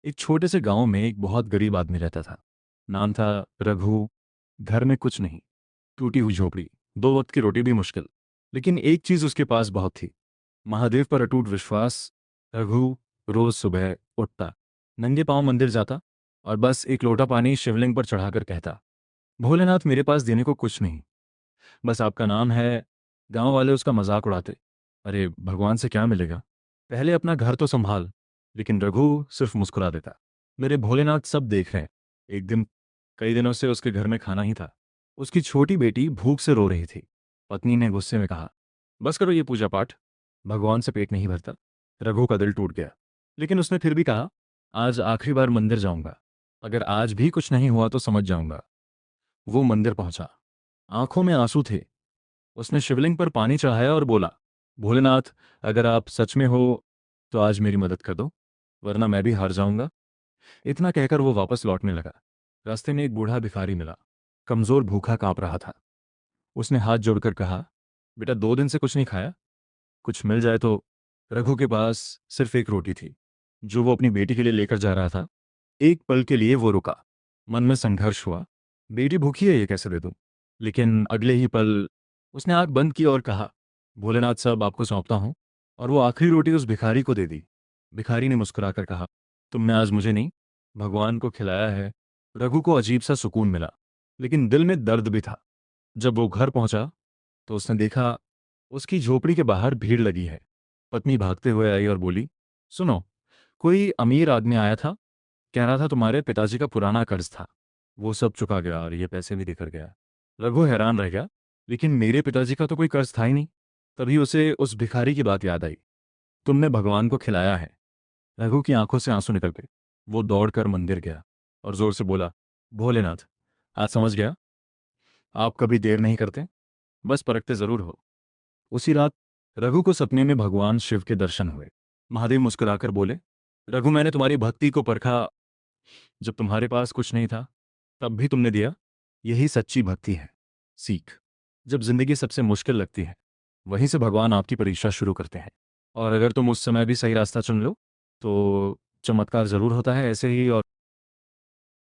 एक छोटे से गांव में एक बहुत गरीब आदमी रहता था। नाम था रघु। घर में कुछ नहीं, टूटी हुई झोपड़ी, दो वक्त की रोटी भी मुश्किल। लेकिन एक चीज उसके पास बहुत थी, महादेव पर अटूट विश्वास। रघु रोज सुबह उठता, नंगे पांव मंदिर जाता और बस एक लोटा पानी शिवलिंग पर चढ़ाकर कहता, भोलेनाथ मेरे पास देने को कुछ नहीं, बस आपका नाम है। गांव वाले उसका मजाक उड़ाते, अरे भगवान से क्या मिलेगा, पहले अपना घर तो संभाल। लेकिन रघु सिर्फ मुस्कुरा देता, मेरे भोलेनाथ सब देख रहे हैं। एक दिन, कई दिनों से उसके घर में खाना ही था। उसकी छोटी बेटी भूख से रो रही थी। पत्नी ने गुस्से में कहा, बस करो ये पूजा पाठ, भगवान से पेट नहीं भरता। रघु का दिल टूट गया, लेकिन उसने फिर भी कहा, आज आखिरी बार मंदिर जाऊंगा, अगर आज भी कुछ नहीं हुआ तो समझ जाऊंगा। वो मंदिर पहुंचा, आंखों में आंसू थे। उसने शिवलिंग पर पानी चढ़ाया और बोला, भोलेनाथ, अगर आप सच में हो तो आज मेरी मदद कर दो, वरना मैं भी हार जाऊंगा। इतना कहकर वो वापस लौटने लगा। रास्ते में एक बूढ़ा भिखारी मिला, कमजोर, भूखा, कांप रहा था। उसने हाथ जोड़कर कहा, बेटा 2 दिन से कुछ नहीं खाया, कुछ मिल जाए तो। रघु के पास सिर्फ एक रोटी थी, जो वो अपनी बेटी के लिए लेकर जा रहा था। एक पल के लिए वो रुका, मन में संघर्ष हुआ, बेटी भूखी है, ये कैसे दे दूं। लेकिन अगले ही पल उसने आंख बंद की और कहा, भोलेनाथ साहब आपको सौंपता हूं। और वो आखिरी रोटी उस भिखारी को दे दी। भिखारी ने मुस्कुराकर कहा, तुमने आज मुझे नहीं, भगवान को खिलाया है। रघु को अजीब सा सुकून मिला, लेकिन दिल में दर्द भी था। जब वो घर पहुंचा तो उसने देखा, उसकी झोपड़ी के बाहर भीड़ लगी है। पत्नी भागते हुए आई और बोली, सुनो, कोई अमीर आदमी आया था, कह रहा था तुम्हारे पिताजी का पुराना कर्ज था, वो सब चुका गया और ये पैसे भी देकर गया। रघु हैरान रह गया, लेकिन मेरे पिताजी का तो कोई कर्ज था ही नहीं। तभी उसे उस भिखारी की बात याद आई, तुमने भगवान को खिलाया है। रघु की आंखों से आंसू निकल गए। वो दौड़कर मंदिर गया और जोर से बोला, भोलेनाथ, आज समझ गया, आप कभी देर नहीं करते, बस परखते जरूर हो। उसी रात रघु को सपने में भगवान शिव के दर्शन हुए। महादेव मुस्कुराकर बोले, रघु मैंने तुम्हारी भक्ति को परखा, जब तुम्हारे पास कुछ नहीं था तब भी तुमने दिया, यही सच्ची भक्ति है। सीख, जब जिंदगी सबसे मुश्किल लगती है, वहीं से भगवान आपकी परीक्षा शुरू करते हैं। और अगर तुम उस समय भी सही रास्ता चुन लो तो चमत्कार जरूर होता है, ऐसे ही। और